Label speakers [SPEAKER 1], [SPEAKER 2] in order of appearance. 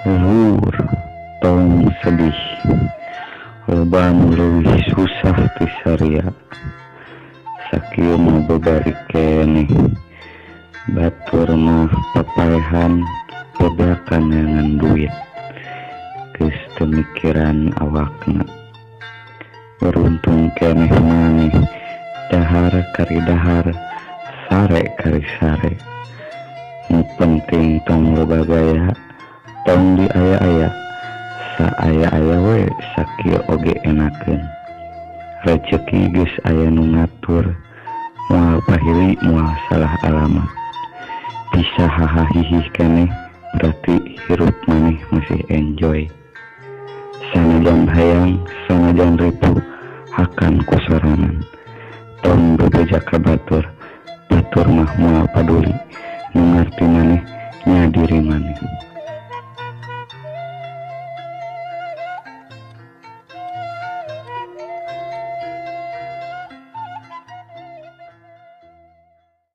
[SPEAKER 1] Luhur tong sedih, loba nu leuwih susah ti saria. Sakieu mah babari keneh, batur mah papaehan beda kanyangan duit, geus teu mikiran awakna. Beruntung keneh maneh, dahar kari dahar, sare kari sare. Nu penting tong loba gaya, tong diaya-aya, saaya-aya we sakieu oge enakeun. Rejeki geus aya nu ngatur, moal pahili moal salah alamat. Bisa hahahihih keneh berarti hirup maneh masih enjoy. Sanajan hayang, sanajan ripuh, hakan kusorangan. Tong bebeja ka batur, batur mah moal paduli, nu ngarti maneh nya diri maneh.